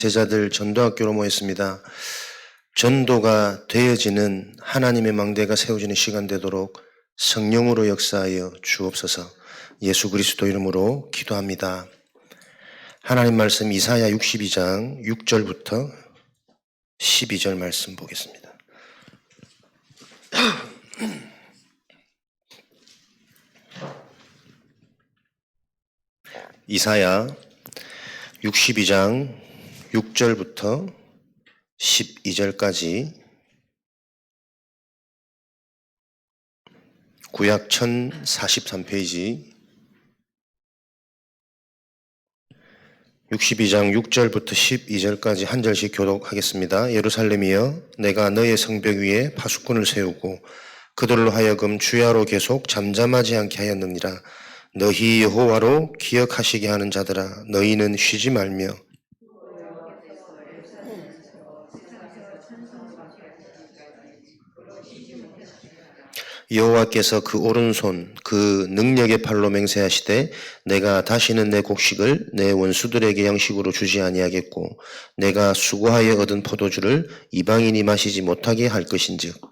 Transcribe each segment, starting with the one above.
제자들 전도학교로 모였습니다. 전도가 되어지는 하나님의 망대가 세워지는 시간 되도록 성령으로 역사하여 주옵소서. 예수 그리스도 이름으로 기도합니다. 하나님 말씀 이사야 62장 6절부터 12절 말씀 보겠습니다. 이사야 62장 6절부터 12절까지 구약 1043페이지 62장 6절부터 12절까지 한 절씩 교독하겠습니다. 예루살렘이여 내가 너의 성벽 위에 파수꾼을 세우고 그들로 하여금 주야로 계속 잠잠하지 않게 하였느니라. 너희 여호와로 기억하시게 하는 자들아 너희는 쉬지 말며 여호와께서 그 오른손 그 능력의 팔로 맹세하시되 내가 다시는 내 곡식을 내 원수들에게 양식으로 주지 아니하겠고 내가 수고하여 얻은 포도주를 이방인이 마시지 못하게 할 것인즉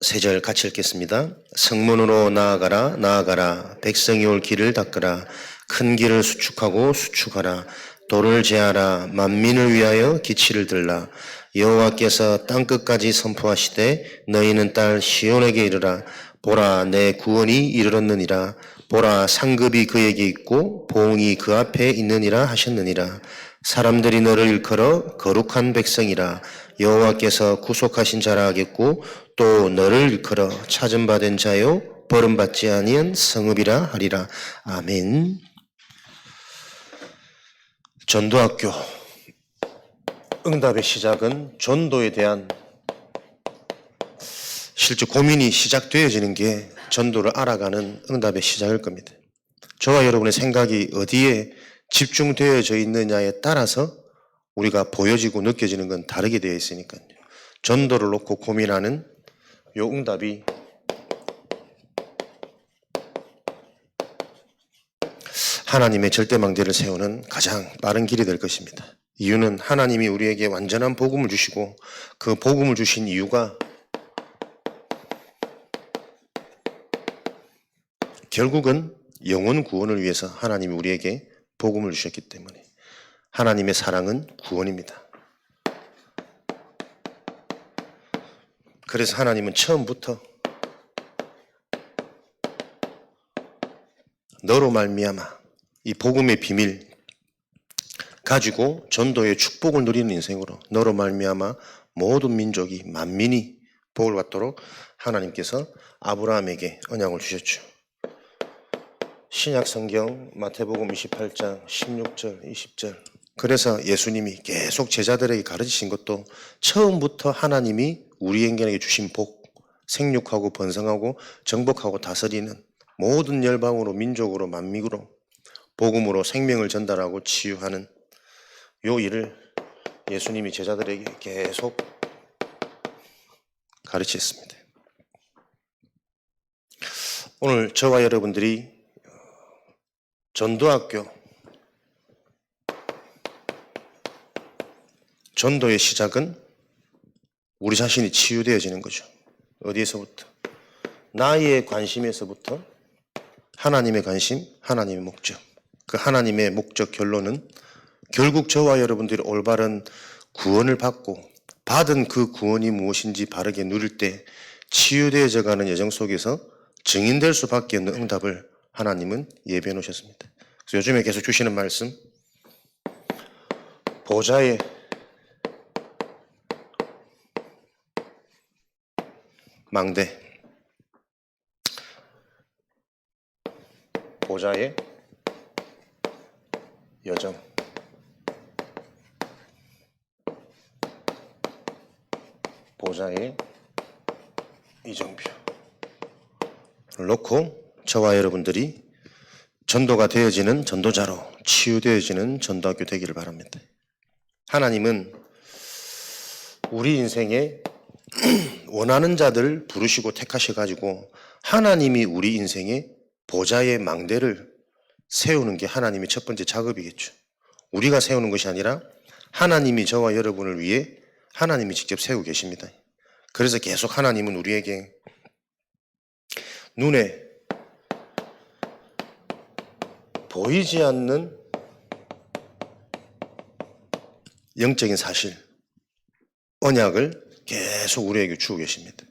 세 절 같이 읽겠습니다. 성문으로 나아가라 나아가라 백성이 올 길을 닦으라 큰 길을 수축하고 수축하라 도를 제하라 만민을 위하여 기치를 들라 여호와께서 땅끝까지 선포하시되 너희는 딸 시온에게 이르라 보라 내 구원이 이르렀느니라 보라 상급이 그에게 있고 보응이 그 앞에 있느니라 하셨느니라 사람들이 너를 일컬어 거룩한 백성이라 여호와께서 구속하신 자라 하겠고 또 너를 일컬어 찾음받은 자요 버림받지 아니한 성읍이라 하리라. 아멘. 전도학교 응답의 시작은 전도에 대한 실제 고민이 시작되어지는 게 전도를 알아가는 응답의 시작일 겁니다. 저와 여러분의 생각이 어디에 집중되어져 있느냐에 따라서 우리가 보여지고 느껴지는 건 다르게 되어 있으니까요. 전도를 놓고 고민하는 요 응답이 하나님의 절대망대를 세우는 가장 빠른 길이 될 것입니다. 이유는 하나님이 우리에게 완전한 복음을 주시고 그 복음을 주신 이유가 결국은 영혼 구원을 위해서 하나님이 우리에게 복음을 주셨기 때문에 하나님의 사랑은 구원입니다. 그래서 하나님은 처음부터 너로 말미암아 이 복음의 비밀 가지고 전도의 축복을 누리는 인생으로 너로 말미암아 모든 민족이 만민이 복을 받도록 하나님께서 아브라함에게 언약을 주셨죠. 신약 성경 마태복음 28장 16절 20절 그래서 예수님이 계속 제자들에게 가르치신 것도 처음부터 하나님이 우리에게 주신 복 생육하고 번성하고 정복하고 다스리는 모든 열방으로 민족으로 만민으로 복음으로 생명을 전달하고 치유하는 요 일을 예수님이 제자들에게 계속 가르치셨습니다. 오늘 저와 여러분들이 전도학교 전도의 시작은 우리 자신이 치유되어지는 거죠. 어디에서부터? 나의 관심에서부터 하나님의 관심, 하나님의 목적. 그 하나님의 목적 결론은 결국 저와 여러분들이 올바른 구원을 받고 받은 그 구원이 무엇인지 바르게 누릴 때 치유되어져 가는 여정 속에서 증인될 수밖에 없는 응답을 하나님은 예비해 놓으셨습니다. 그래서 요즘에 계속 주시는 말씀 보좌의 망대 보좌의 여정 보좌의 이정표를 놓고 저와 여러분들이 전도가 되어지는 전도자로 치유되어지는 전도학교 되기를 바랍니다. 하나님은 우리 인생에 원하는 자들 부르시고 택하셔가지고 하나님이 우리 인생의 보좌의 망대를 세우는 게 하나님의 첫 번째 작업이겠죠. 우리가 세우는 것이 아니라 하나님이 저와 여러분을 위해 하나님이 직접 세우고 계십니다. 그래서 계속 하나님은 우리에게 눈에 보이지 않는 영적인 사실, 언약을 계속 우리에게 주고 계십니다.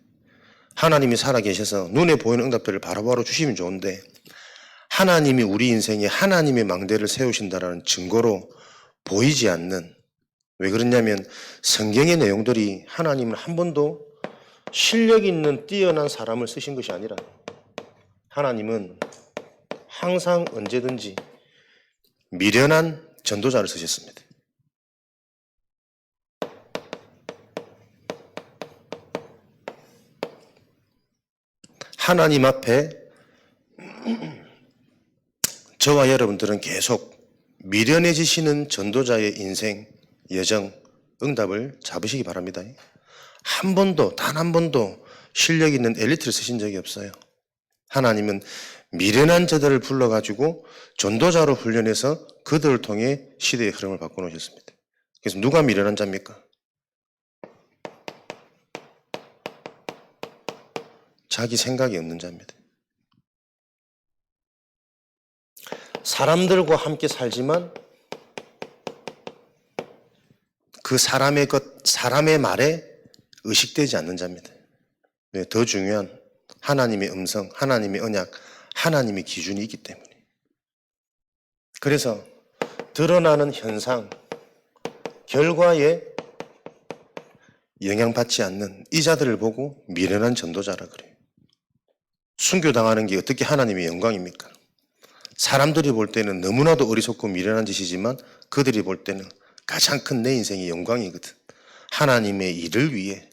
하나님이 살아계셔서 눈에 보이는 응답들을 바로바로 주시면 좋은데 하나님이 우리 인생에 하나님의 망대를 세우신다는 증거로 보이지 않는, 왜 그러냐면 성경의 내용들이 하나님은 한 번도 실력 있는 뛰어난 사람을 쓰신 것이 아니라 하나님은 항상 언제든지 미련한 전도자를 쓰셨습니다. 하나님 앞에 저와 여러분들은 계속 미련해지시는 전도자의 인생, 여정, 응답을 잡으시기 바랍니다. 한 번도, 단 한 번도 실력 있는 엘리트를 쓰신 적이 없어요. 하나님은 미련한 자들을 불러가지고 전도자로 훈련해서 그들을 통해 시대의 흐름을 바꿔놓으셨습니다. 그래서 누가 미련한 자입니까? 자기 생각이 없는 자입니다. 사람들과 함께 살지만 그 사람의 말에 의식되지 않는 자입니다. 더 중요한 하나님의 음성, 하나님의 언약, 하나님의 기준이 있기 때문에. 그래서 드러나는 현상, 결과에 영향받지 않는 이 자들을 보고 미련한 전도자라 그래요. 순교당하는 게 어떻게 하나님의 영광입니까? 사람들이 볼 때는 너무나도 어리석고 미련한 짓이지만 그들이 볼 때는 가장 큰 내 인생의 영광이거든. 하나님의 일을 위해,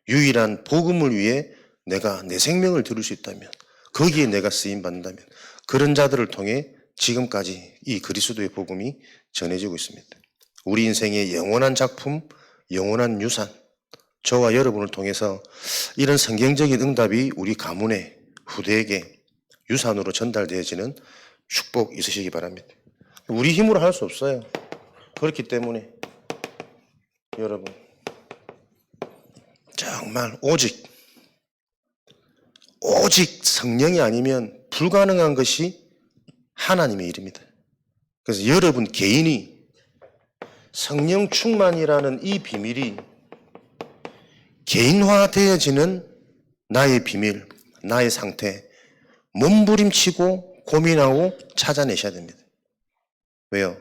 유일한 복음을 위해 내가 내 생명을 들을 수 있다면, 거기에 내가 쓰임받는다면 그런 자들을 통해 지금까지 이 그리스도의 복음이 전해지고 있습니다. 우리 인생의 영원한 작품, 영원한 유산, 저와 여러분을 통해서 이런 성경적인 응답이 우리 가문에, 후대에게 유산으로 전달되어지는 축복 있으시기 바랍니다. 우리 힘으로 할 수 없어요. 그렇기 때문에 여러분 정말 오직 성령이 아니면 불가능한 것이 하나님의 일입니다. 그래서 여러분 개인이 성령 충만이라는 이 비밀이 개인화되어지는 나의 비밀, 나의 상태, 몸부림치고 고민하고 찾아내셔야 됩니다. 왜요?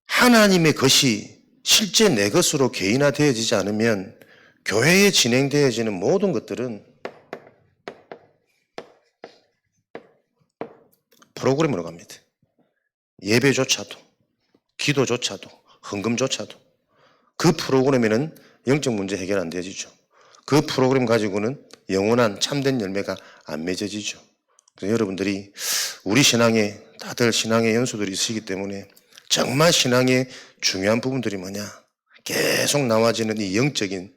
하나님의 것이 실제 내 것으로 개인화되어지지 않으면 교회에 진행되어지는 모든 것들은 프로그램으로 갑니다. 예배조차도, 기도조차도, 헌금조차도 그 프로그램에는 영적 문제 해결 안 되어지죠. 그 프로그램 가지고는 영원한 참된 열매가 안 맺어지죠. 그래서 여러분들이 우리 신앙에 다들 신앙의 연수들이 있으시기 때문에 정말 신앙의 중요한 부분들이 뭐냐, 계속 나와지는 이 영적인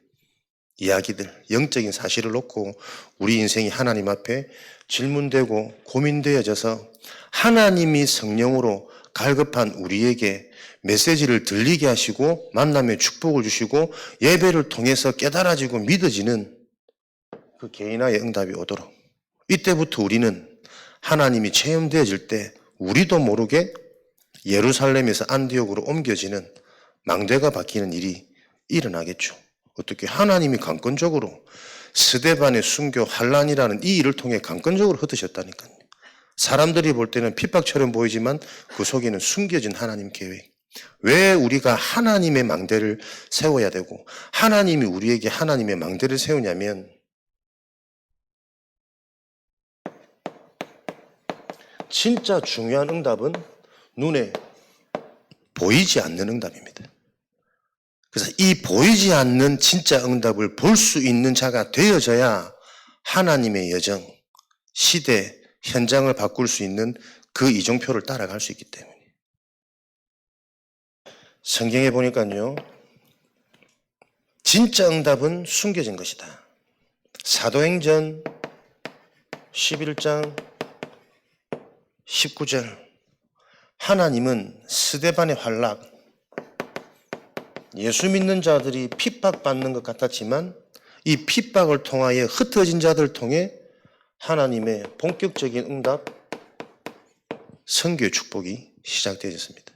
이야기들, 영적인 사실을 놓고 우리 인생이 하나님 앞에 질문되고 고민되어져서 하나님이 성령으로 갈급한 우리에게 메시지를 들리게 하시고 만남의 축복을 주시고 예배를 통해서 깨달아지고 믿어지는 그 개인화의 응답이 오도록, 이때부터 우리는 하나님이 체험되어질 때 우리도 모르게 예루살렘에서 안디옥으로 옮겨지는 망대가 바뀌는 일이 일어나겠죠. 어떻게 하나님이 강권적으로 스데반의 순교 환란이라는 이 일을 통해 강권적으로 흩으셨다니까요. 사람들이 볼 때는 핍박처럼 보이지만 그 속에는 숨겨진 하나님 계획. 왜 우리가 하나님의 망대를 세워야 되고 하나님이 우리에게 하나님의 망대를 세우냐면 진짜 중요한 응답은 눈에 보이지 않는 응답입니다. 그래서 이 보이지 않는 진짜 응답을 볼 수 있는 자가 되어져야 하나님의 여정, 시대, 현장을 바꿀 수 있는 그 이정표를 따라갈 수 있기 때문에. 성경에 보니까요, 진짜 응답은 숨겨진 것이다. 사도행전 11장 19절 하나님은 스데반의 활락, 예수 믿는 자들이 핍박받는 것 같았지만 이 핍박을 통하여 흩어진 자들을 통해 하나님의 본격적인 응답, 선교의 축복이 시작되었습니다.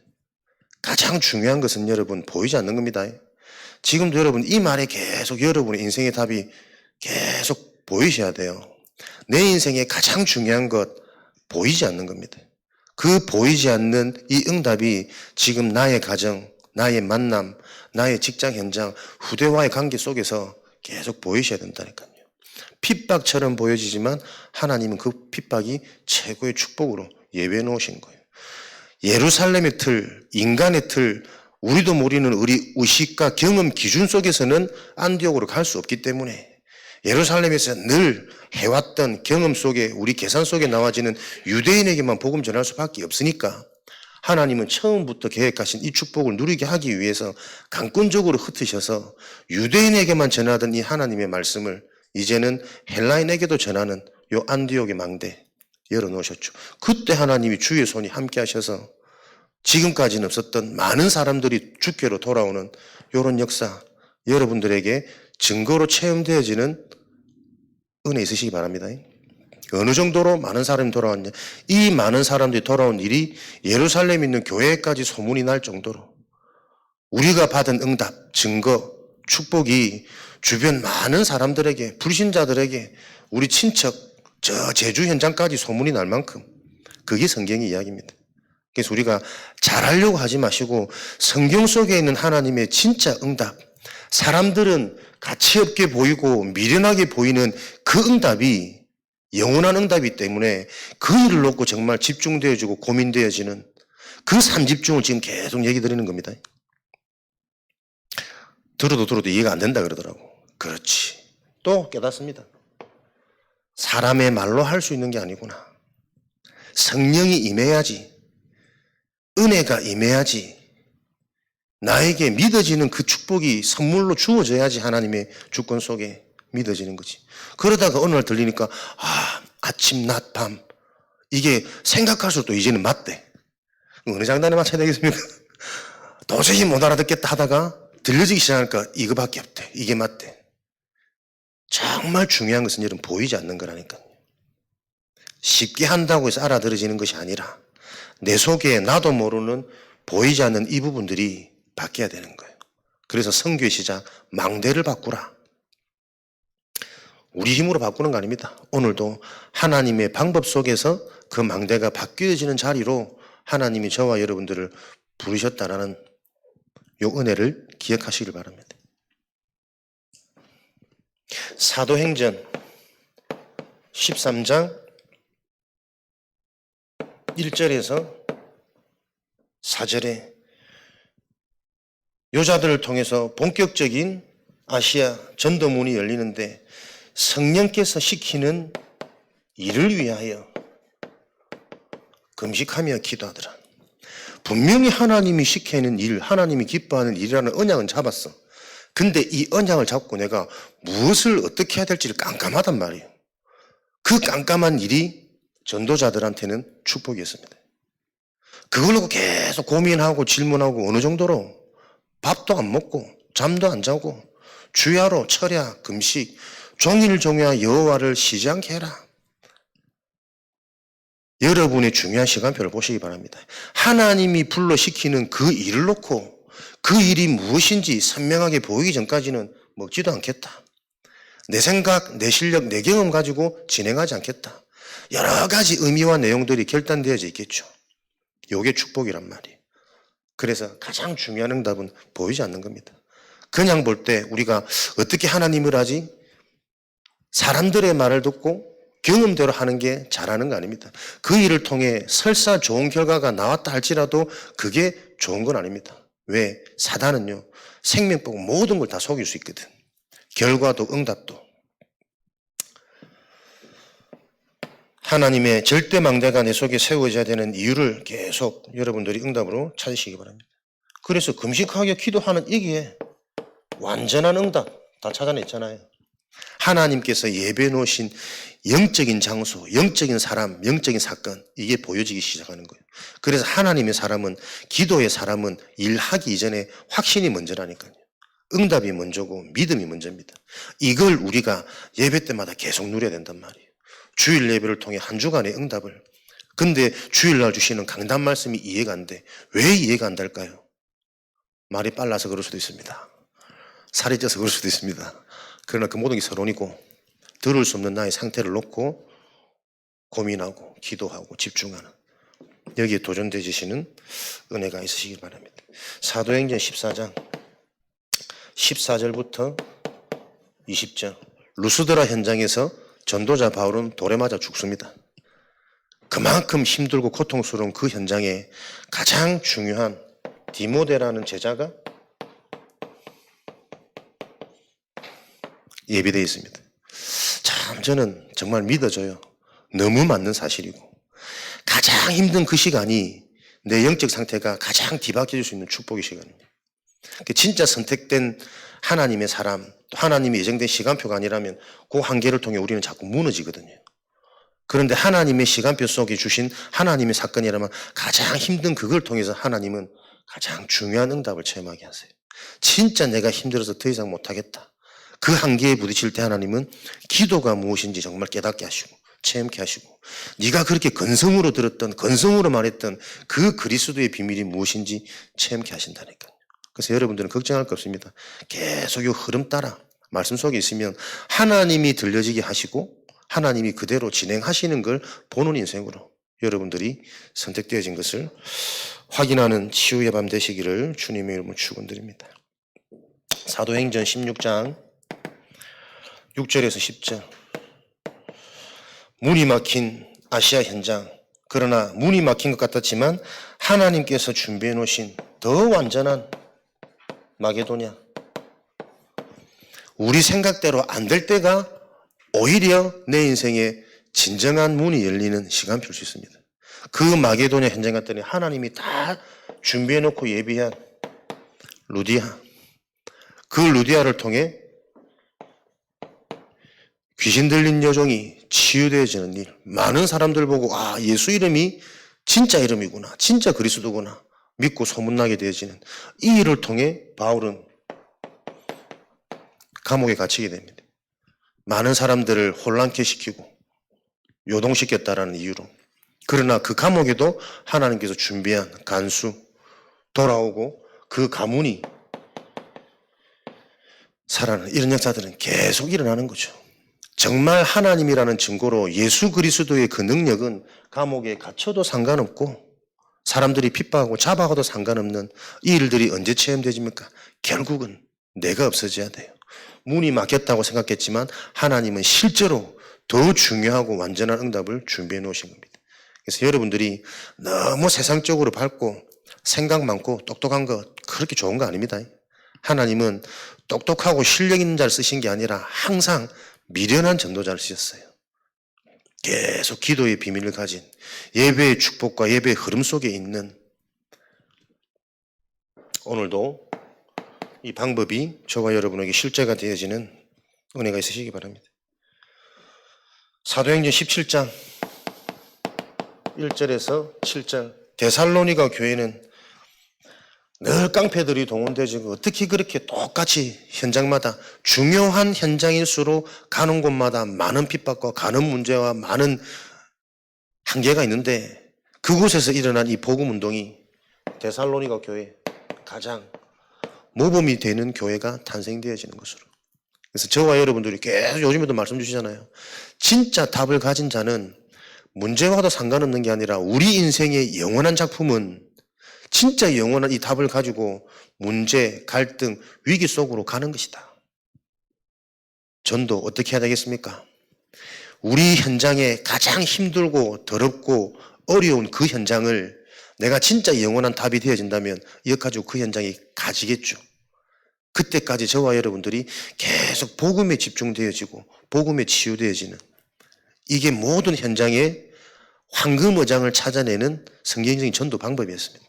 가장 중요한 것은 여러분 보이지 않는 겁니다. 지금도 여러분 이 말에 계속 여러분의 인생의 답이 계속 보이셔야 돼요. 내 인생의 가장 중요한 것 보이지 않는 겁니다. 그 보이지 않는 이 응답이 지금 나의 가정, 나의 만남, 나의 직장 현장, 후대와의 관계 속에서 계속 보이셔야 된다니까요. 핍박처럼 보여지지만 하나님은 그 핍박이 최고의 축복으로 예배해 놓으신 거예요. 예루살렘의 틀, 인간의 틀, 우리도 모르는 우리 의식과 경험 기준 속에서는 안디옥으로 갈 수 없기 때문에 예루살렘에서 늘 해왔던 경험 속에 우리 계산 속에 나와지는 유대인에게만 복음 전할 수밖에 없으니까 하나님은 처음부터 계획하신 이 축복을 누리게 하기 위해서 강권적으로 흩으셔서 유대인에게만 전하던 이 하나님의 말씀을 이제는 헬라인에게도 전하는 요 안디옥의 망대 열어놓으셨죠. 그때 하나님이 주의 손이 함께 하셔서 지금까지는 없었던 많은 사람들이 주께로 돌아오는 이런 역사 여러분들에게 증거로 체험되어지는 은혜 있으시기 바랍니다. 어느 정도로 많은 사람이 돌아왔냐. 이 많은 사람들이 돌아온 일이 예루살렘에 있는 교회까지 소문이 날 정도로 우리가 받은 응답, 증거, 축복이 주변 많은 사람들에게, 불신자들에게 우리 친척, 저 제주 현장까지 소문이 날 만큼 그게 성경의 이야기입니다. 그래서 우리가 잘하려고 하지 마시고 성경 속에 있는 하나님의 진짜 응답, 사람들은 가치없게 보이고 미련하게 보이는 그 응답이 영원한 응답이기 때문에 그 일을 놓고 정말 집중되어지고 고민되어지는 그 삼집중을 지금 계속 얘기 드리는 겁니다. 들어도 이해가 안 된다 그러더라고. 그렇지. 또 깨닫습니다. 사람의 말로 할 수 있는 게 아니구나. 성령이 임해야지. 은혜가 임해야지. 나에게 믿어지는 그 축복이 선물로 주어져야지 하나님의 주권 속에 믿어지는 거지. 그러다가 어느 날 들리니까 아침, 낮, 밤 이게 생각할수록 또 이제는 맞대. 어느 장단에 맞춰야 되겠습니까? 도저히 못 알아듣겠다 하다가 들려지기 시작하니까 이거밖에 없대. 이게 맞대. 정말 중요한 것은 여러분 보이지 않는 거라니까요. 쉽게 한다고 해서 알아들어지는 것이 아니라 내 속에 나도 모르는 보이지 않는 이 부분들이 바뀌어야 되는 거예요. 그래서 선교의 시작, 망대를 바꾸라. 우리 힘으로 바꾸는 거 아닙니다. 오늘도 하나님의 방법 속에서 그 망대가 바뀌어지는 자리로 하나님이 저와 여러분들을 부르셨다라는 요 은혜를 기억하시길 바랍니다. 사도행전 13장 1절에서 4절에 여자들을 통해서 본격적인 아시아 전도문이 열리는데 성령께서 시키는 일을 위하여 금식하며 기도하더라. 분명히 하나님이 시키는 일, 하나님이 기뻐하는 일이라는 언약은 잡았어. 근데 이 언약을 잡고 내가 무엇을 어떻게 해야 될지를 깜깜하단 말이에요. 그 깜깜한 일이 전도자들한테는 축복이었습니다. 그걸 놓고 계속 고민하고 질문하고 어느 정도로 밥도 안 먹고 잠도 안 자고 주야로 철야 금식 종일종야 여호와를 쉬지 않게 해라. 여러분의 중요한 시간표를 보시기 바랍니다. 하나님이 불러시키는 그 일을 놓고 그 일이 무엇인지 선명하게 보이기 전까지는 먹지도 않겠다. 내 생각, 내 실력, 내 경험 가지고 진행하지 않겠다. 여러 가지 의미와 내용들이 결단되어져 있겠죠. 요게 축복이란 말이에요. 그래서 가장 중요한 응답은 보이지 않는 겁니다. 그냥 볼 때 우리가 어떻게 하나님을 하지? 사람들의 말을 듣고 경험대로 하는 게 잘하는 거 아닙니다. 그 일을 통해 설사 좋은 결과가 나왔다 할지라도 그게 좋은 건 아닙니다. 왜? 사단은요, 생명법 모든 걸 다 속일 수 있거든. 결과도 응답도. 하나님의 절대 망대가 내 속에 세워져야 되는 이유를 계속 여러분들이 응답으로 찾으시기 바랍니다. 그래서 금식하게 기도하는 이게 완전한 응답 다 찾아냈잖아요. 하나님께서 예배해 놓으신 영적인 장소, 영적인 사람, 영적인 사건, 이게 보여지기 시작하는 거예요. 그래서 하나님의 사람은, 기도의 사람은 일하기 이전에 확신이 먼저라니까요. 응답이 먼저고 믿음이 먼저입니다. 이걸 우리가 예배 때마다 계속 누려야 된단 말이에요. 주일 예배를 통해 한 주간의 응답을. 근데 주일날 주시는 강단 말씀이 이해가 안 돼. 왜 이해가 안 될까요? 말이 빨라서 그럴 수도 있습니다. 살이 쪄서 그럴 수도 있습니다. 그러나 그 모든 게 서론이고, 들을 수 없는 나의 상태를 놓고 고민하고 기도하고 집중하는, 여기에 도전되시는 은혜가 있으시길 바랍니다. 사도행전 14장 14절부터 20절, 루스드라 현장에서 전도자 바울은 돌에 맞아 죽습니다. 그만큼 힘들고 고통스러운 그 현장에 가장 중요한 디모데라는 제자가 예비되어 있습니다. 참 저는 정말 믿어져요. 너무 맞는 사실이고, 가장 힘든 그 시간이 내 영적 상태가 가장 뒤바뀌어질 수 있는 축복의 시간입니다. 진짜 선택된 하나님의 사람, 또 하나님이 예정된 시간표가 아니라면 그 한계를 통해 우리는 자꾸 무너지거든요. 그런데 하나님의 시간표 속에 주신 하나님의 사건이라면 가장 힘든 그걸 통해서 하나님은 가장 중요한 응답을 체험하게 하세요. 진짜 내가 힘들어서 더 이상 못하겠다, 그 한계에 부딪힐 때 하나님은 기도가 무엇인지 정말 깨닫게 하시고 체험케 하시고, 네가 그렇게 건성으로 들었던, 건성으로 말했던 그 그리스도의 비밀이 무엇인지 체험케 하신다니까요. 그래서 여러분들은 걱정할 거 없습니다. 계속 이 흐름 따라 말씀 속에 있으면 하나님이 들려지게 하시고 하나님이 그대로 진행하시는 걸 보는 인생으로 여러분들이 선택되어진 것을 확인하는 치유의 밤 되시기를 주님의 이름으로 축원드립니다. 사도행전 16장 6절에서 10절, 문이 막힌 아시아 현장, 그러나 문이 막힌 것 같았지만 하나님께서 준비해 놓으신 더 완전한 마게도냐, 우리 생각대로 안 될 때가 오히려 내 인생에 진정한 문이 열리는 시간표일 수 있습니다. 그 마게도냐 현장 갔더니 하나님이 다 준비해 놓고 예비한 루디아, 그 루디아를 통해 귀신 들린 여종이 치유되어지는 일, 많은 사람들 보고 아, 예수 이름이 진짜 이름이구나, 진짜 그리스도구나 믿고 소문나게 되어지는 이 일을 통해 바울은 감옥에 갇히게 됩니다. 많은 사람들을 혼란케 시키고 요동시켰다라는 이유로. 그러나 그 감옥에도 하나님께서 준비한 간수 돌아오고 그 가문이 살아나는 이런 역사들은 계속 일어나는 거죠. 정말 하나님이라는 증거로 예수 그리스도의 그 능력은 감옥에 갇혀도 상관없고 사람들이 핍박하고 잡아가도 상관없는 이 일들이 언제 체험되집니까? 결국은 내가 없어져야 돼요. 문이 막혔다고 생각했지만 하나님은 실제로 더 중요하고 완전한 응답을 준비해 놓으신 겁니다. 그래서 여러분들이 너무 세상적으로 밝고 생각 많고 똑똑한 거 그렇게 좋은 거 아닙니다. 하나님은 똑똑하고 실력 있는 자를 쓰신 게 아니라 항상 미련한 전도자를 쓰셨어요. 계속 기도의 비밀을 가진, 예배의 축복과 예배의 흐름 속에 있는, 오늘도 이 방법이 저와 여러분에게 실제가 되어지는 은혜가 있으시기 바랍니다. 사도행전 17장 1절에서 7절, 데살로니가 교회는 늘 깡패들이 동원되지고 어떻게 그렇게 똑같이 현장마다 중요한 현장일수록 가는 곳마다 많은 핍박과 가는 문제와 많은 한계가 있는데 그곳에서 일어난 이 복음운동이 데살로니가 교회 가장 모범이 되는 교회가 탄생되어지는 것으로. 그래서 저와 여러분들이 계속 요즘에도 말씀 주시잖아요. 진짜 답을 가진 자는 문제와도 상관없는 게 아니라 우리 인생의 영원한 작품은 진짜 영원한 이 답을 가지고 문제, 갈등, 위기 속으로 가는 것이다. 전도 어떻게 해야 되겠습니까? 우리 현장에 가장 힘들고 더럽고 어려운 그 현장을 내가 진짜 영원한 답이 되어진다면 이것 가지고 그 현장에 가지겠죠. 그때까지 저와 여러분들이 계속 복음에 집중되어지고 복음에 치유되어지는, 이게 모든 현장에 황금어장을 찾아내는 성경적인 전도 방법이었습니다.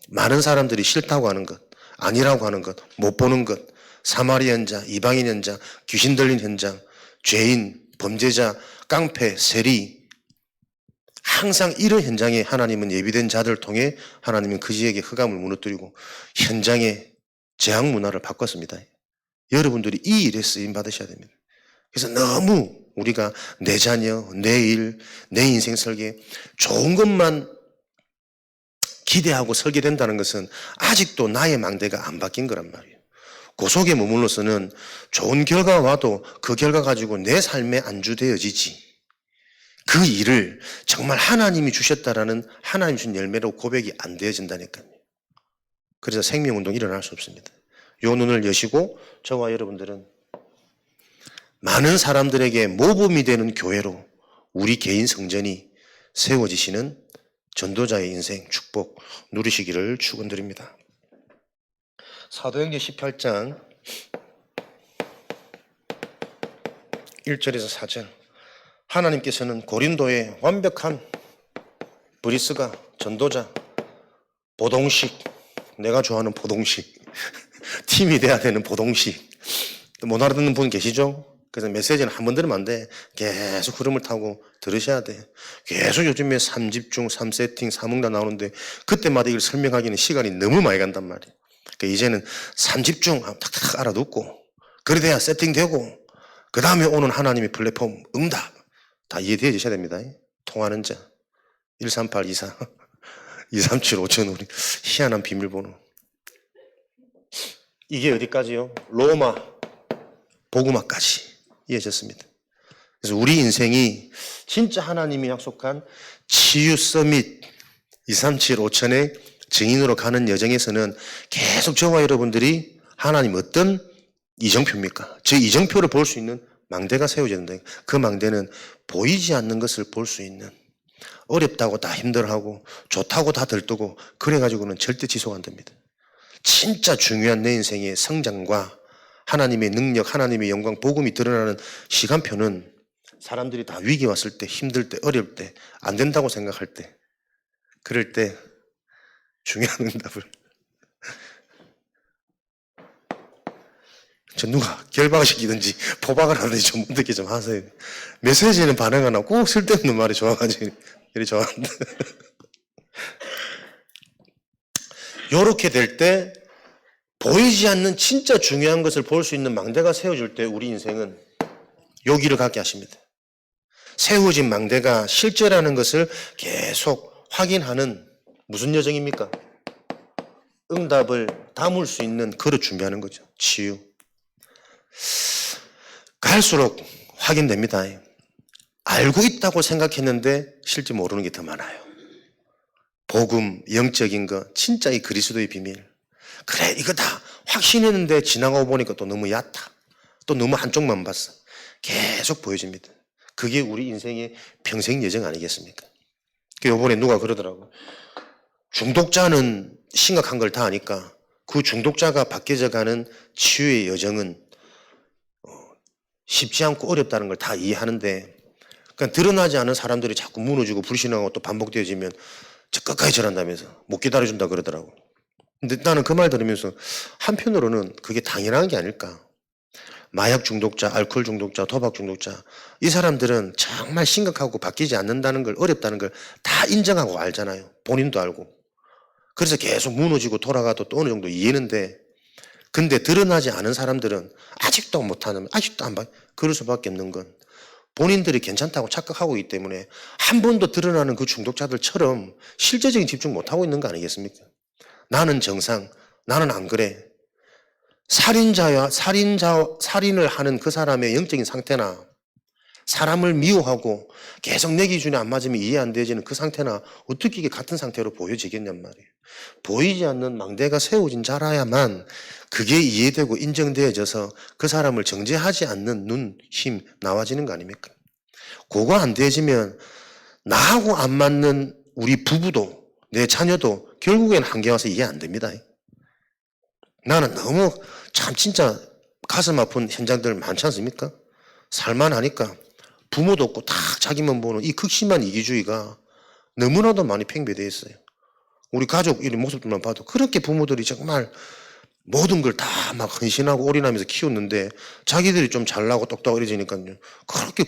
많은 사람들이 싫다고 하는 것, 아니라고 하는 것, 못 보는 것, 사마리 현장, 이방인 현장, 귀신 들린 현장, 죄인, 범죄자, 깡패, 세리, 항상 이런 현장에 하나님은 예비된 자들을 통해 하나님은 그 지역의 흑암을 무너뜨리고 현장의 재앙 문화를 바꿨습니다. 여러분들이 이 일에 쓰임 받으셔야 됩니다. 그래서 너무 우리가 내 자녀, 내 일, 내 인생 설계 좋은 것만 기대하고 설계된다는 것은 아직도 나의 망대가 안 바뀐 거란 말이에요. 그 속에 머물러서는 좋은 결과가 와도 그 결과 가지고 내 삶에 안주되어지지. 그 일을 정말 하나님이 주셨다라는 하나님 주신 열매로 고백이 안 되어진다니까요. 그래서 생명운동 일어날 수 없습니다. 요 눈을 여시고 저와 여러분들은 많은 사람들에게 모범이 되는 교회로 우리 개인 성전이 세워지시는 전도자의 인생 축복 누리시기를 축원드립니다. 사도행전 18장 1절에서 4절 하나님께서는 고린도의 완벽한 브리스가 전도자 보동식 내가 좋아하는 보동식 팀이 돼야 되는 보동식 못 알아듣는 분 계시죠? 그래서 메시지는 한 번 들으면 안 돼. 계속 흐름을 타고 들으셔야 돼. 계속 요즘에 3집중, 3세팅, 3응답 나오는데 그때마다 이걸 설명하기는 시간이 너무 많이 간단 말이에요. 그러니까 이제는 3집중 탁탁 알아듣고 그래 돼야 세팅되고 그 다음에 오는 하나님의 플랫폼 응답 다 이해되어지셔야 됩니다. 통하는 자 138, 24, 237, 5000 우리 희한한 비밀번호. 이게 어디까지요? 로마 복음화까지 이어졌습니다. 그래서 우리 인생이 진짜 하나님이 약속한 치유 서밋 237, 5000의 증인으로 가는 여정에서는 계속 저와 여러분들이 하나님 어떤 이정표입니까? 저 이정표를 볼 수 있는 망대가 세워져야 된다. 그 망대는 보이지 않는 것을 볼 수 있는 어렵다고 다 힘들어하고 좋다고 다 들뜨고 그래가지고는 절대 지속 안 됩니다. 진짜 중요한 내 인생의 성장과 하나님의 능력, 하나님의 영광, 복음이 드러나는 시간표는 사람들이 다 위기 왔을 때, 힘들 때, 어려울 때, 안 된다고 생각할 때, 그럴 때 중요한 응답을 저 누가 결박시키든지 포박을 하든지 좀 어떻게 좀 하세요. 메시지는 반응 안 하고 꼭 쓸데없는 말이 좋아가지고 이리 좋아한다. 요렇게 될 때 보이지 않는 진짜 중요한 것을 볼 수 있는 망대가 세워질 때 우리 인생은 요기를 갖게 하십니다. 세워진 망대가 실제라는 것을 계속 확인하는 무슨 여정입니까? 응답을 담을 수 있는 그릇 준비하는 거죠. 치유. 갈수록 확인됩니다. 알고 있다고 생각했는데 실제 모르는 게 더 많아요. 복음, 영적인 것, 진짜 이 그리스도의 비밀. 그래 이거다 확신했는데 지나가고 보니까 또 너무 얕다. 또 너무 한쪽만 봤어. 계속 보여집니다. 그게 우리 인생의 평생 여정 아니겠습니까? 요번에 누가 그러더라고. 중독자는 심각한 걸 다 아니까 그 중독자가 바뀌어져 가는 치유의 여정은 쉽지 않고 어렵다는 걸 다 이해하는데 그러니까 드러나지 않은 사람들이 자꾸 무너지고 불신하고 또 반복되어지면 저 끝까지 저런다면서 못 기다려준다 그러더라고. 근데 나는 그 말 들으면서 한편으로는 그게 당연한 게 아닐까. 마약 중독자, 알코올 중독자, 도박 중독자 이 사람들은 정말 심각하고 바뀌지 않는다는 걸 어렵다는 걸 다 인정하고 알잖아요. 본인도 알고. 그래서 계속 무너지고 돌아가도 또 어느 정도 이해는 돼. 근데 드러나지 않은 사람들은 아직도 못하는, 아직도 안 봐. 그럴 수밖에 없는 건 본인들이 괜찮다고 착각하고 있기 때문에 한 번도 드러나는 그 중독자들처럼 실제적인 집중 못하고 있는 거 아니겠습니까? 나는 정상, 나는 안 그래. 살인을 하는 그 사람의 영적인 상태나 사람을 미워하고 계속 내 기준에 안 맞으면 이해 안 되지는 그 상태나 어떻게 이게 같은 상태로 보여지겠냔 말이에요. 보이지 않는 망대가 세워진 자라야만 그게 이해되고 인정되어져서 그 사람을 정죄하지 않는 눈, 힘 나와지는 거 아닙니까? 그거 안 되어지면 나하고 안 맞는 우리 부부도 내 자녀도 결국엔 한계 와서 이해 안 됩니다. 나는 너무 참 진짜 가슴 아픈 현장들 많지 않습니까? 살만하니까 부모도 없고 다 자기만 보는 이 극심한 이기주의가 너무나도 많이 팽배되어 있어요. 우리 가족 이런 모습들만 봐도 그렇게 부모들이 정말 모든 걸 다 막 헌신하고 올인하면서 키웠는데 자기들이 좀 잘나고 똑똑해지니까요.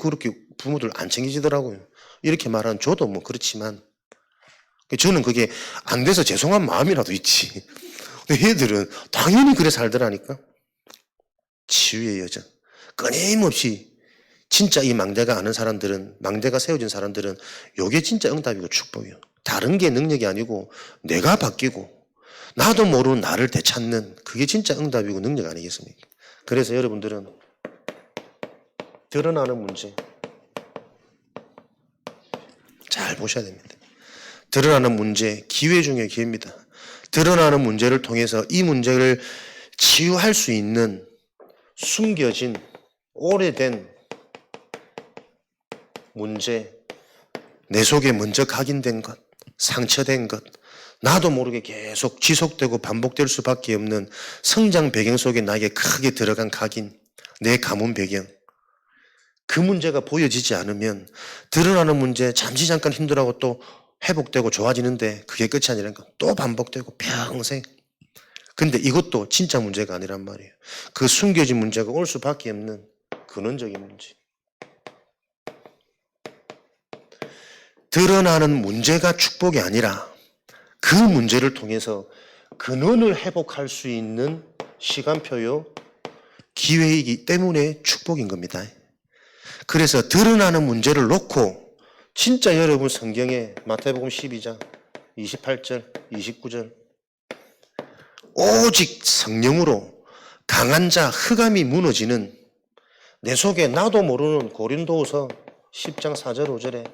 그렇게 부모들 안 챙기시더라고요. 이렇게 말하는 저도 뭐 그렇지만 저는 그게 안 돼서 죄송한 마음이라도 있지. 근데 얘들은 당연히 그래 살더라니까. 치유의 여정. 끊임없이 진짜 이 망대가 아는 사람들은, 망대가 세워진 사람들은 요게 진짜 응답이고 축복이에요. 다른 게 능력이 아니고 내가 바뀌고 나도 모르는 나를 되찾는 그게 진짜 응답이고 능력 아니겠습니까? 그래서 여러분들은 드러나는 문제 잘 보셔야 됩니다. 드러나는 문제, 기회 중에 기회입니다. 드러나는 문제를 통해서 이 문제를 치유할 수 있는 숨겨진 오래된 문제, 내 속에 먼저 각인된 것, 상처된 것, 나도 모르게 계속 지속되고 반복될 수밖에 없는 성장 배경 속에 나에게 크게 들어간 각인, 내 가문 배경, 그 문제가 보여지지 않으면 드러나는 문제 잠시 잠깐 힘들어하고 또 회복되고 좋아지는데 그게 끝이 아니라는 거. 또 반복되고 평생. 근데 이것도 진짜 문제가 아니란 말이에요. 그 숨겨진 문제가 올 수밖에 없는 근원적인 문제. 드러나는 문제가 축복이 아니라 그 문제를 통해서 근원을 회복할 수 있는 시간표요, 기회이기 때문에 축복인 겁니다. 그래서 드러나는 문제를 놓고 진짜 여러분 성경에 마태복음 12장 28절 29절 오직 성령으로 강한 자 흑암이 무너지는 내 속에 나도 모르는 고린도후서 10장 4절 5절에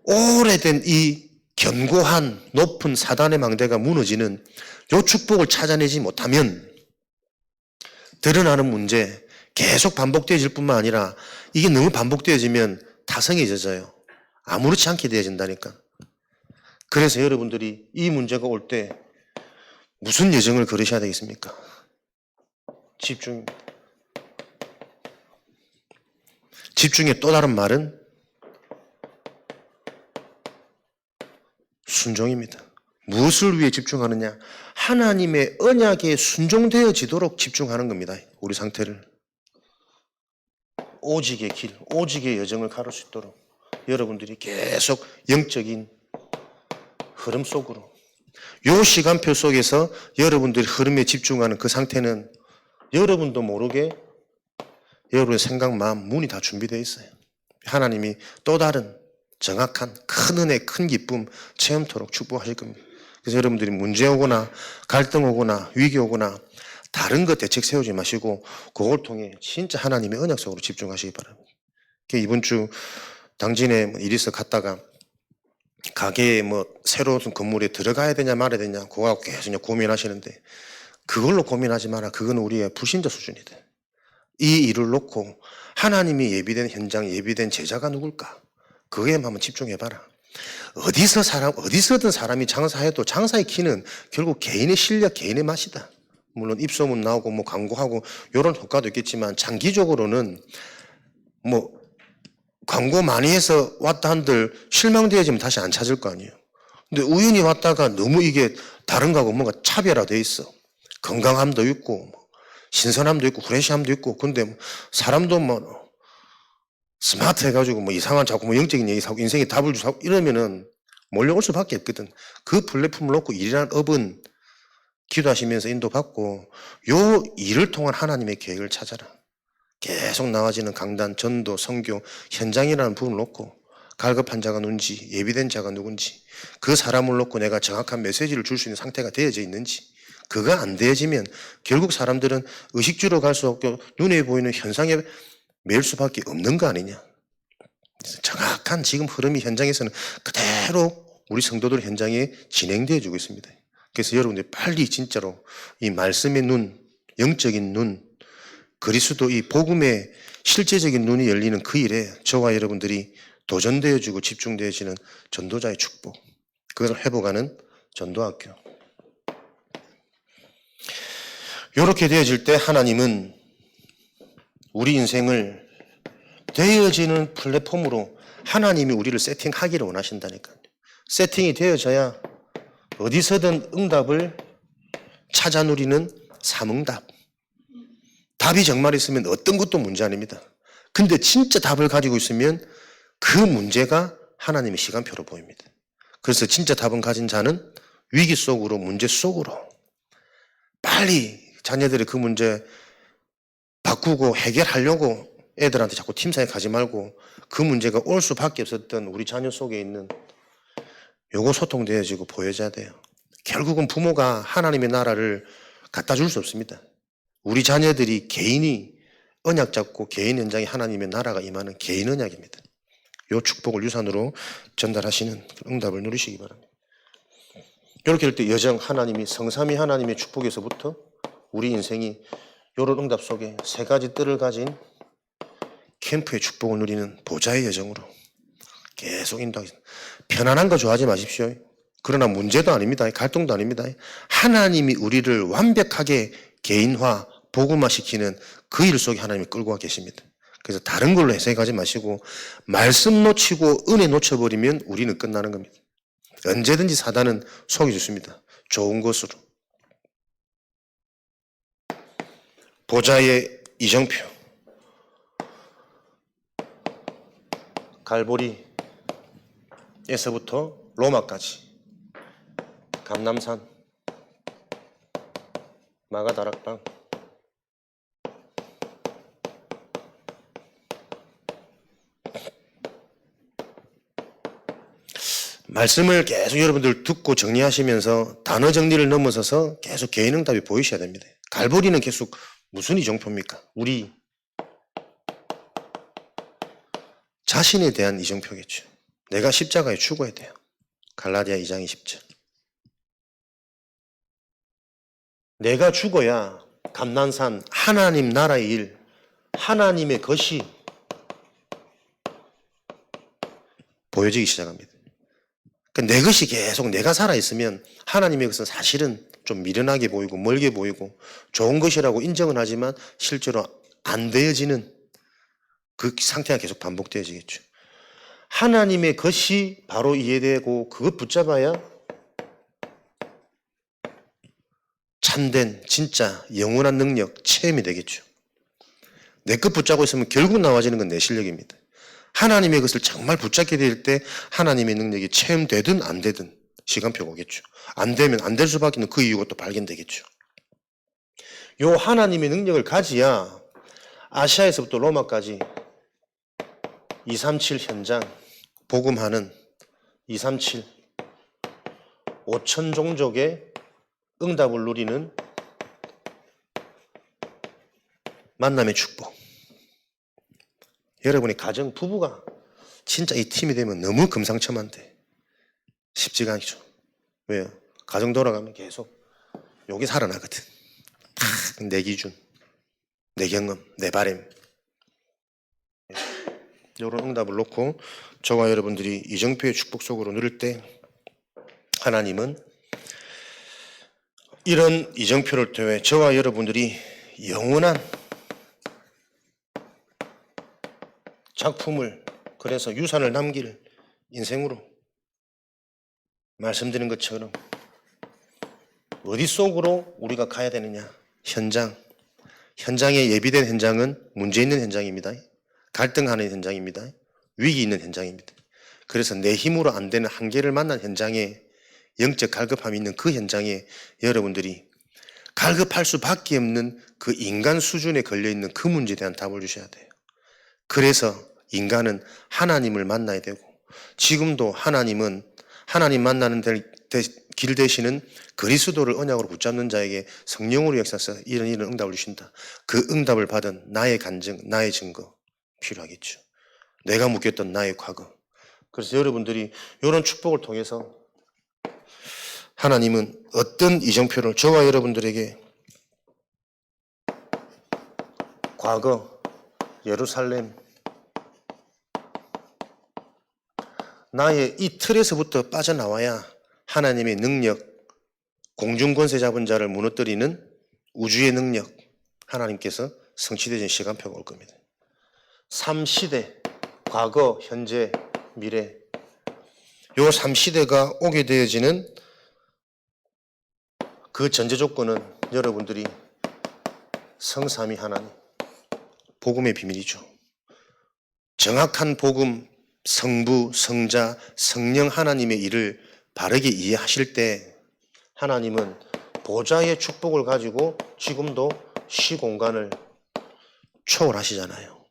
오래된 이 견고한 높은 사단의 망대가 무너지는 요 축복을 찾아내지 못하면 드러나는 문제 계속 반복되어질 뿐만 아니라 이게 너무 반복되어지면 타성해져요. 아무렇지 않게 되어진다니까. 그래서 여러분들이 이 문제가 올 때 무슨 여정을 걸으셔야 되겠습니까? 집중입니다. 집중의 또 다른 말은 순종입니다. 무엇을 위해 집중하느냐? 하나님의 언약에 순종되어지도록 집중하는 겁니다. 우리 상태를. 오직의 길, 오직의 여정을 가를 수 있도록 여러분들이 계속 영적인 흐름 속으로 요 시간표 속에서 여러분들이 흐름에 집중하는 그 상태는 여러분도 모르게 여러분의 생각, 마음, 문이 다 준비되어 있어요. 하나님이 또 다른 정확한 큰 은혜, 큰 기쁨 체험토록 축복하실 겁니다. 그래서 여러분들이 문제 오거나 갈등 오거나 위기 오거나 다른 것 대책 세우지 마시고 그걸 통해 진짜 하나님의 언약 속으로 집중하시기 바랍니다. 이번 주 당진에 일 있어 갔다가 가게에 새로운 건물에 들어가야 되냐 말아야 되냐 그거 계속 고민하시는데 그걸로 고민하지 마라. 그건 우리의 불신자 수준이다. 이 일을 놓고 하나님이 예비된 현장, 예비된 제자가 누굴까? 그거에 한번 집중해봐라. 어디서든 사람이 장사해도 장사의 키는 결국 개인의 실력, 개인의 맛이다. 물론 입소문 나오고 광고하고 이런 효과도 있겠지만 장기적으로는 광고 많이 해서 왔다 한들 실망되어지면 다시 안 찾을 거 아니에요. 근데 우연히 왔다가 너무 이게 다른 거하고 뭔가 차별화되어 있어. 건강함도 있고 신선함도 있고 프레시함도 있고 근데 사람도 스마트 해가지고 이상한 자꾸 영적인 얘기 사고 인생에 답을 주고 이러면은 몰려올 수밖에 없거든. 그 플랫폼을 놓고 일이라는 업은 기도하시면서 인도받고 요 일을 통한 하나님의 계획을 찾아라. 계속 나와지는 강단, 전도, 선교, 현장이라는 부분을 놓고 갈급한 자가 누군지, 예비된 자가 누군지, 그 사람을 놓고 내가 정확한 메시지를 줄 수 있는 상태가 되어져 있는지, 그거 안 되어지면 결국 사람들은 의식주로 갈 수 없고 눈에 보이는 현상에 매일 수밖에 없는 거 아니냐. 정확한 지금 흐름이 현장에서는 그대로 우리 성도들 현장에 진행되어 주고 있습니다. 그래서 여러분들이 빨리 진짜로 이 말씀의 눈, 영적인 눈, 그리스도 이 복음의 실제적인 눈이 열리는 그 일에 저와 여러분들이 도전되어지고 집중되어지는 전도자의 축복, 그것을 회복하는 전도학교. 이렇게 되어질 때 하나님은 우리 인생을 되어지는 플랫폼으로 하나님이 우리를 세팅하기를 원하신다니까요. 세팅이 되어져야 어디서든 응답을 찾아 누리는 삼응답. 답이 정말 있으면 어떤 것도 문제 아닙니다. 근데 진짜 답을 가지고 있으면 그 문제가 하나님의 시간표로 보입니다. 그래서 진짜 답은 가진 자는 위기 속으로, 문제 속으로 빨리 자녀들의 그 문제 바꾸고 해결하려고 애들한테 자꾸 팀사에 가지 말고 그 문제가 올 수밖에 없었던 우리 자녀 속에 있는 요거 소통되어지고 보여져야 돼요. 결국은 부모가 하나님의 나라를 갖다 줄 수 없습니다. 우리 자녀들이 개인이 언약 잡고 개인 현장에 하나님의 나라가 임하는 개인 언약입니다. 요 축복을 유산으로 전달하시는 응답을 누리시기 바랍니다. 이렇게 할 때 여정 하나님이 성삼위 하나님의 축복에서부터 우리 인생이 요런 응답 속에 세 가지 뜰을 가진 캠프의 축복을 누리는 보좌의 여정으로 계속 인도하겠습니다. 편안한 거 좋아하지 마십시오. 그러나 문제도 아닙니다. 갈등도 아닙니다. 하나님이 우리를 완벽하게 개인화, 복음화시키는 그 일 속에 하나님이 끌고 와 계십니다. 그래서 다른 걸로 해석하지 마시고 말씀 놓치고 은혜 놓쳐버리면 우리는 끝나는 겁니다. 언제든지 사단은 속여줬습니다. 좋은 것으로. 보좌의 이정표. 갈보리에서부터 로마까지 감남산 마가다락방 말씀을 계속 여러분들 듣고 정리하시면서 단어 정리를 넘어서서 계속 개인 응답이 보이셔야 됩니다. 갈보리는 계속 무슨 이정표입니까? 우리 자신에 대한 이정표겠죠. 내가 십자가에 죽어야 돼요. 갈라디아 2장 20절. 내가 죽어야 감난산 하나님 나라의 일, 하나님의 것이 보여지기 시작합니다. 그러니까 내 것이 계속 내가 살아있으면 하나님의 것은 사실은 좀 미련하게 보이고 멀게 보이고 좋은 것이라고 인정은 하지만 실제로 안 되어지는 그 상태가 계속 반복되어지겠죠. 하나님의 것이 바로 이해되고 그것 붙잡아야 참된 진짜 영원한 능력 체험이 되겠죠. 내 것 붙잡고 있으면 결국 나와지는 건 내 실력입니다. 하나님의 것을 정말 붙잡게 될 때 하나님의 능력이 체험되든 안 되든 시간표가 오겠죠. 안 되면 안 될 수밖에 없는 그 이유가 또 발견되겠죠. 요 하나님의 능력을 가지야 아시아에서부터 로마까지 237 현장 복음하는 237 5천 종족의 응답을 누리는 만남의 축복. 여러분이 가정 부부가 진짜 이 팀이 되면 너무 금상첨화인데 쉽지가 않죠. 왜요? 가정 돌아가면 계속 여기 살아나거든. 내 기준, 내 경험, 내 바람. 이런 응답을 놓고 저와 여러분들이 이정표의 축복 속으로 누릴 때 하나님은 이런 이정표를 통해 저와 여러분들이 영원한 작품을, 그래서 유산을 남길 인생으로 말씀드린 것처럼 어디 속으로 우리가 가야 되느냐? 현장에 예비된 현장은 문제 있는 현장입니다. 갈등하는 현장입니다. 위기 있는 현장입니다. 그래서 내 힘으로 안 되는 한계를 만난 현장에, 영적 갈급함이 있는 그 현장에 여러분들이 갈급할 수밖에 없는 그 인간 수준에 걸려있는 그 문제에 대한 답을 주셔야 돼요. 그래서 인간은 하나님을 만나야 되고, 지금도 하나님은 하나님 만나는 길 되시는 그리스도를 언약으로 붙잡는 자에게 성령으로 역사해서 이런 응답을 주신다. 그 응답을 받은 나의 간증, 나의 증거 필요하겠죠. 내가 묶였던 나의 과거. 그래서 여러분들이 이런 축복을 통해서 하나님은 어떤 이정표를 저와 여러분들에게 과거 예루살렘 나의 이 틀에서부터 빠져나와야 하나님의 능력, 공중권세 잡은 자를 무너뜨리는 우주의 능력, 하나님께서 성취되는 시간표가 올 겁니다. 3시대, 과거, 현재, 미래, 요 3시대가 오게 되어지는 그 전제 조건은 여러분들이 성삼위 하나님, 복음의 비밀이죠. 정확한 복음, 성부, 성자, 성령 하나님의 일을 바르게 이해하실 때 하나님은 보좌의 축복을 가지고 지금도 시공간을 초월하시잖아요.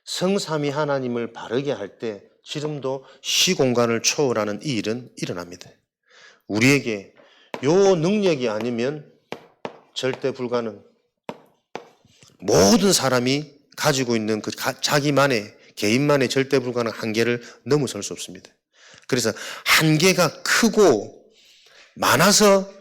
성삼위 하나님을 바르게 할 때 지금도 시공간을 초월하는 이 일은 일어납니다. 우리에게 요 능력이 아니면 절대 불가능. 모든 사람이 가지고 있는 그 자기만의 개인만의 절대 불가능 한계를 넘어설 수 없습니다. 그래서 한계가 크고 많아서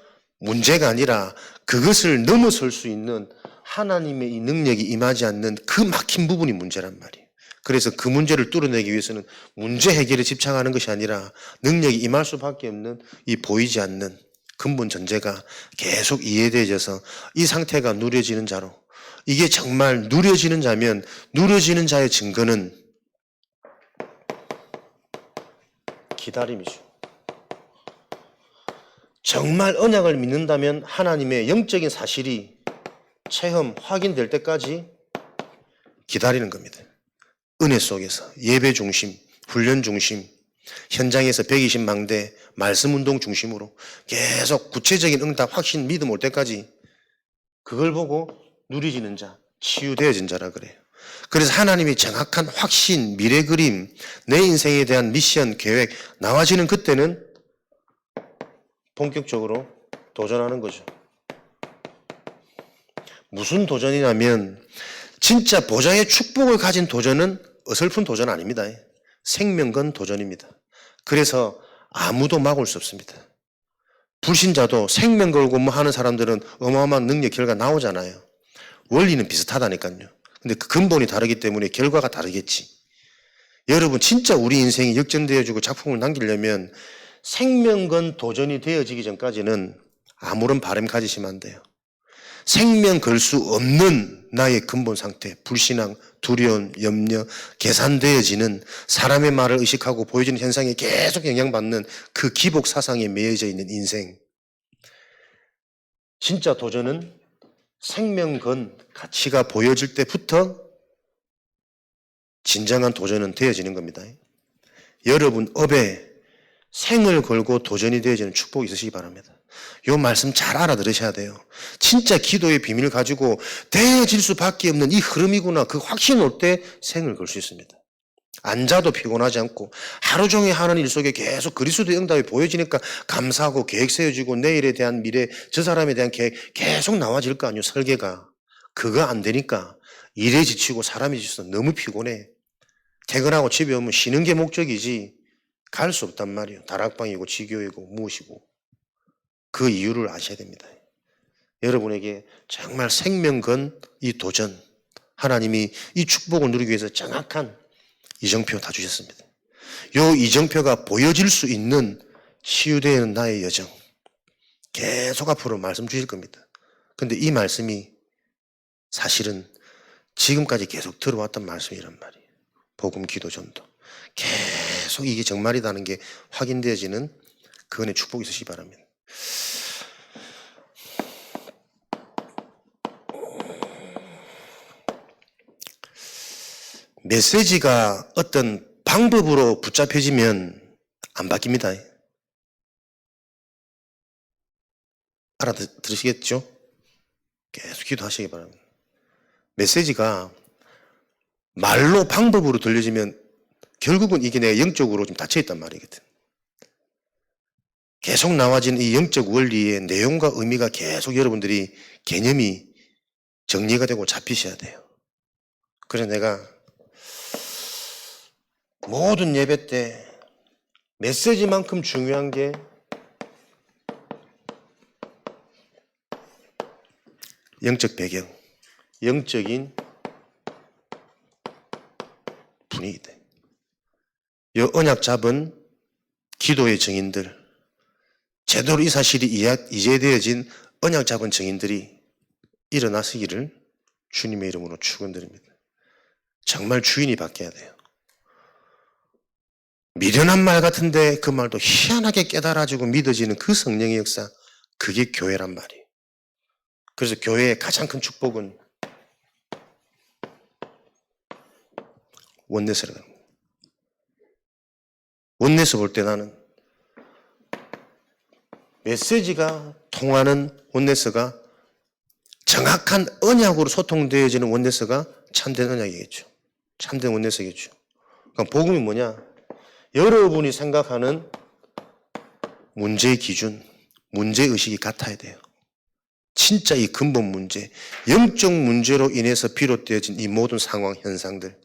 문제가 아니라 그것을 넘어설 수 있는 하나님의 이 능력이 임하지 않는 그 막힌 부분이 문제란 말이에요. 그래서 그 문제를 뚫어내기 위해서는 문제 해결에 집착하는 것이 아니라 능력이 임할 수밖에 없는 이 보이지 않는 근본 전제가 계속 이해되어져서 이 상태가 누려지는 자로, 이게 정말 누려지는 자면 누려지는 자의 증거는 기다림이죠. 정말 언약을 믿는다면 하나님의 영적인 사실이 체험, 확인될 때까지 기다리는 겁니다. 은혜 속에서 예배 중심, 훈련 중심, 현장에서 120망대, 말씀운동 중심으로 계속 구체적인 응답, 확신, 믿음 올 때까지 그걸 보고 누리지는 자, 치유되어진 자라 그래요. 그래서 하나님이 정확한 확신, 미래 그림, 내 인생에 대한 미션, 계획 나와지는 그때는 본격적으로 도전하는 거죠. 무슨 도전이냐면 진짜 보좌의 축복을 가진 도전은 어설픈 도전 아닙니다. 생명 건 도전입니다. 그래서 아무도 막을 수 없습니다. 불신자도 생명 걸고 뭐 하는 사람들은 어마어마한 능력 결과 나오잖아요. 원리는 비슷하다니까요. 근데 그 근본이 다르기 때문에 결과가 다르겠지. 여러분 진짜 우리 인생이 역전되어지고 작품을 남기려면 생명 건 도전이 되어지기 전까지는 아무런 바람 가지시면 안 돼요. 생명 걸 수 없는 나의 근본 상태, 불신앙, 두려움, 염려, 계산되어지는 사람의 말을 의식하고 보여지는 현상에 계속 영향받는 그 기복 사상에 매여져 있는 인생. 진짜 도전은 생명 건 가치가 보여질 때부터 진정한 도전은 되어지는 겁니다. 여러분 업에 생을 걸고 도전이 되어지는 축복이 있으시기 바랍니다. 이 말씀 잘 알아들으셔야 돼요. 진짜 기도의 비밀을 가지고 되어질 수밖에 없는 이 흐름이구나. 그 확신 올 때 생을 걸 수 있습니다. 앉아도 피곤하지 않고 하루 종일 하는 일 속에 계속 그리스도의 응답이 보여지니까 감사하고 계획 세워지고 내일에 대한 미래, 저 사람에 대한 계획 계속 나와질 거 아니에요. 설계가. 그거 안 되니까 일에 지치고 사람이 지쳐서 너무 피곤해. 퇴근하고 집에 오면 쉬는 게 목적이지 갈 수 없단 말이에요. 다락방이고 지교이고 무엇이고. 그 이유를 아셔야 됩니다. 여러분에게 정말 생명 건 이 도전, 하나님이 이 축복을 누리기 위해서 정확한 이정표 다 주셨습니다. 이 이정표가 보여질 수 있는 치유되는 나의 여정 계속 앞으로 말씀 주실 겁니다. 근데 이 말씀이 사실은 지금까지 계속 들어왔던 말씀이란 말이에요. 복음, 기도, 전도. 계속 이게 정말이라는 게 확인되어지는 그 은혜 축복이 있으시기 바랍니다. 메시지가 어떤 방법으로 붙잡혀지면 안 바뀝니다. 알아들으시겠죠? 계속 기도하시기 바랍니다. 메시지가 말로 방법으로 들려지면 결국은 이게 내가 영적으로 좀 닫혀있단 말이거든. 계속 나와진 이 영적 원리의 내용과 의미가 계속 여러분들이 개념이 정리가 되고 잡히셔야 돼요. 그래서 내가 모든 예배 때 메시지만큼 중요한 게 영적 배경, 영적인 분위기다. 이 언약 잡은 기도의 증인들, 제대로 이 사실이 이해되어진 언약 잡은 증인들이 일어나시기를 주님의 이름으로 축원드립니다. 정말 주인이 바뀌어야 돼요. 미련한 말 같은데 그 말도 희한하게 깨달아지고 믿어지는 그 성령의 역사, 그게 교회란 말이에요. 그래서 교회의 가장 큰 축복은 원네스라고 합니다. 원네스 볼 때 나는 메시지가 통하는 원네스가 정확한 언약으로 소통되어지는 원네스가 참된 언약이겠죠. 참된 원네스겠죠. 그러니까 복음이 뭐냐? 여러분이 생각하는 문제의 기준, 문제의식이 같아야 돼요. 진짜 이 근본 문제, 영적 문제로 인해서 비롯되어진 이 모든 상황, 현상들.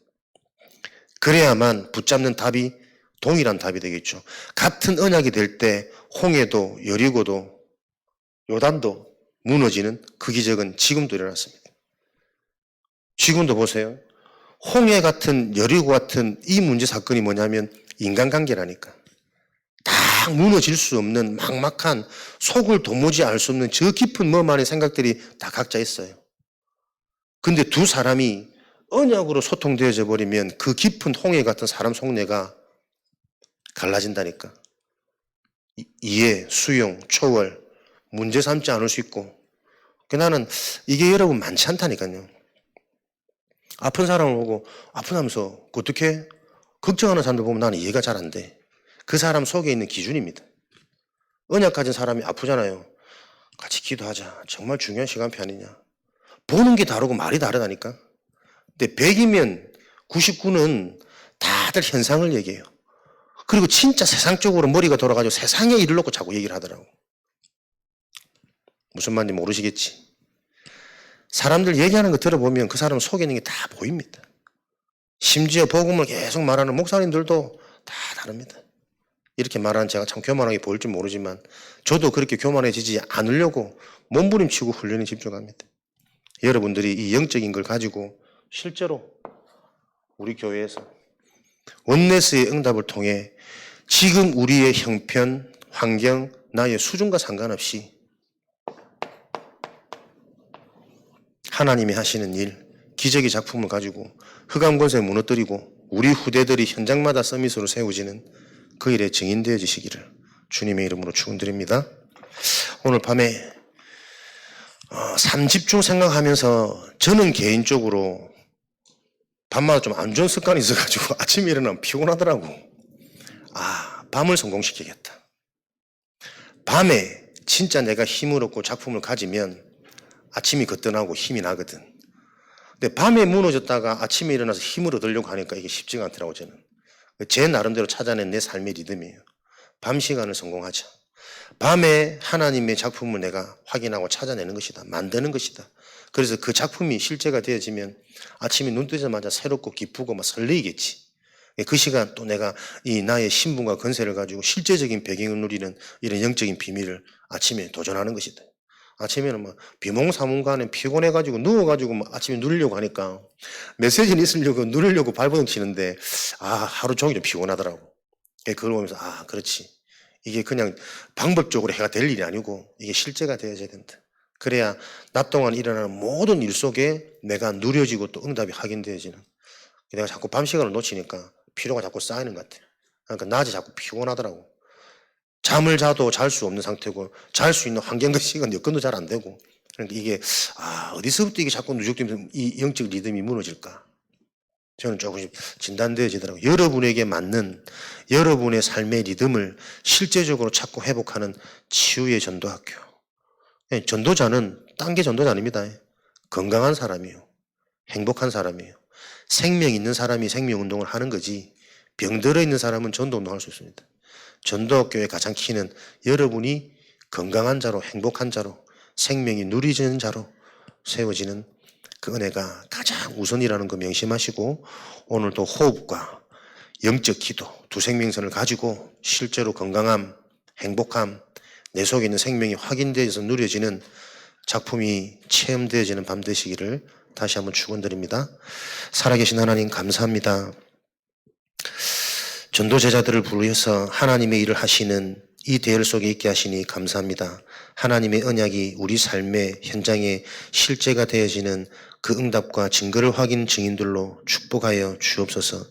그래야만 붙잡는 답이 동일한 답이 되겠죠. 같은 언약이 될 때 홍해도 여리고도 요단도 무너지는 그 기적은 지금도 일어났습니다. 지금도 보세요. 홍해 같은 여리고 같은 이 문제 사건이 뭐냐면 인간관계라니까. 딱 무너질 수 없는 막막한 속을 도무지 알 수 없는 저 깊은 뭐만의 생각들이 다 각자 있어요. 근데 두 사람이 언약으로 소통되어져 버리면 그 깊은 홍해 같은 사람 속내가 갈라진다니까. 이해, 수용, 초월, 문제 삼지 않을 수 있고. 나는 이게 여러분 많지 않다니까요. 아픈 사람을 보고 아프다면서 어떻게 걱정하는 사람들 보면 나는 이해가 잘 안 돼. 그 사람 속에 있는 기준입니다. 언약 가진 사람이 아프잖아요. 같이 기도하자. 정말 중요한 시간표 아니냐. 보는 게 다르고 말이 다르다니까. 근데 100이면 99는 다들 현상을 얘기해요. 그리고 진짜 세상적으로 머리가 돌아가지고 세상의 일을 놓고 자꾸 얘기를 하더라고. 무슨 말인지 모르시겠지. 사람들 얘기하는 거 들어보면 그 사람 속에 있는 게 다 보입니다. 심지어 복음을 계속 말하는 목사님들도 다 다릅니다. 이렇게 말하는 제가 참 교만하게 보일지 모르지만 저도 그렇게 교만해지지 않으려고 몸부림치고 훈련에 집중합니다. 여러분들이 이 영적인 걸 가지고 실제로 우리 교회에서 원네스의 응답을 통해 지금 우리의 형편, 환경, 나의 수준과 상관없이 하나님이 하시는 일, 기적의 작품을 가지고 흑암 권세 무너뜨리고 우리 후대들이 현장마다 서밋으로 세워지는 그 일에 증인되어지시기를 주님의 이름으로 축원드립니다. 오늘 밤에 삶 집중 생각하면서 저는 개인적으로 밤마다 좀 안 좋은 습관이 있어가지고 아침에 일어나면 피곤하더라고. 밤을 성공시키겠다. 밤에 진짜 내가 힘을 얻고 작품을 가지면 아침이 거뜬하고 힘이 나거든. 근데 밤에 무너졌다가 아침에 일어나서 힘을 얻으려고 하니까 이게 쉽지가 않더라고 저는. 제 나름대로 찾아낸 내 삶의 리듬이에요. 밤 시간을 성공하자. 밤에 하나님의 작품을 내가 확인하고 찾아내는 것이다. 만드는 것이다. 그래서 그 작품이 실제가 되어지면 아침에 눈 뜨자마자 새롭고 기쁘고 막 설레이겠지. 그 시간 또 내가 이 나의 신분과 건세를 가지고 실제적인 배경을 누리는 이런 영적인 비밀을 아침에 도전하는 것이다. 아침에는 막 비몽사몽간에 피곤해가지고 누워가지고 막 아침에 누리려고 하니까 메시지는 있으려고 누리려고 발버둥 치는데 하루 종일 피곤하더라고. 그걸 보면서 그렇지. 이게 그냥 방법적으로 해가 될 일이 아니고 이게 실제가 되어야 된다. 그래야 낮 동안 일어나는 모든 일 속에 내가 누려지고 또 응답이 확인되어지는. 내가 자꾸 밤 시간을 놓치니까 피로가 자꾸 쌓이는 것 같아. 그러니까 낮에 자꾸 피곤하더라고. 잠을 자도 잘 수 없는 상태고 잘 수 있는 환경과 시간 여건도 잘 안 되고. 그러니까 이게 어디서부터 이게 자꾸 누적되면 이 영적 리듬이 무너질까? 저는 조금씩 진단되어지더라고요. 여러분에게 맞는 여러분의 삶의 리듬을 실제적으로 찾고 회복하는 치유의 전도학교. 전도자는 딴 게 전도자 아닙니다. 건강한 사람이에요. 행복한 사람이에요. 생명 있는 사람이 생명운동을 하는 거지 병들어 있는 사람은 전도운동할 수 있습니다. 전도학교의 가장 키는 여러분이 건강한 자로 행복한 자로 생명이 누리지는 자로 세워지는 그 은혜가 가장 우선이라는 거 명심하시고 오늘도 호흡과 영적 기도 두 생명선을 가지고 실제로 건강함, 행복함, 내 속에 있는 생명이 확인되어서 누려지는 작품이 체험되어지는 밤 되시기를 다시 한번 축원드립니다. 살아계신 하나님 감사합니다. 전도 제자들을 부르셔서 하나님의 일을 하시는 이 대열 속에 있게 하시니 감사합니다. 하나님의 언약이 우리 삶의 현장에 실제가 되어지는 그 응답과 증거를 확인 증인들로 축복하여 주옵소서.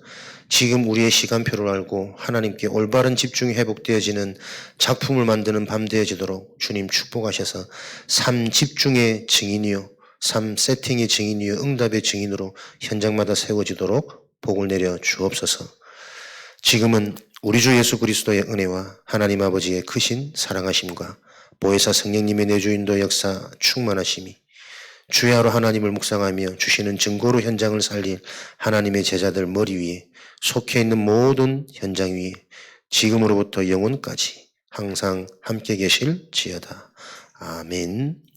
지금 우리의 시간표를 알고 하나님께 올바른 집중이 회복되어지는 작품을 만드는 밤 되어지도록 주님 축복하셔서 삶 집중의 증인이요 삶 세팅의 증인이요 응답의 증인으로 현장마다 세워지도록 복을 내려 주옵소서. 지금은 우리 주 예수 그리스도의 은혜와 하나님 아버지의 크신 사랑하심과 보혜사 성령님의 내주인도 역사 충만하심이 주의 하루 하나님을 묵상하며 주시는 증거로 현장을 살릴 하나님의 제자들 머리 위에 속해 있는 모든 현장 위에 지금으로부터 영원까지 항상 함께 계실지어다. 아멘.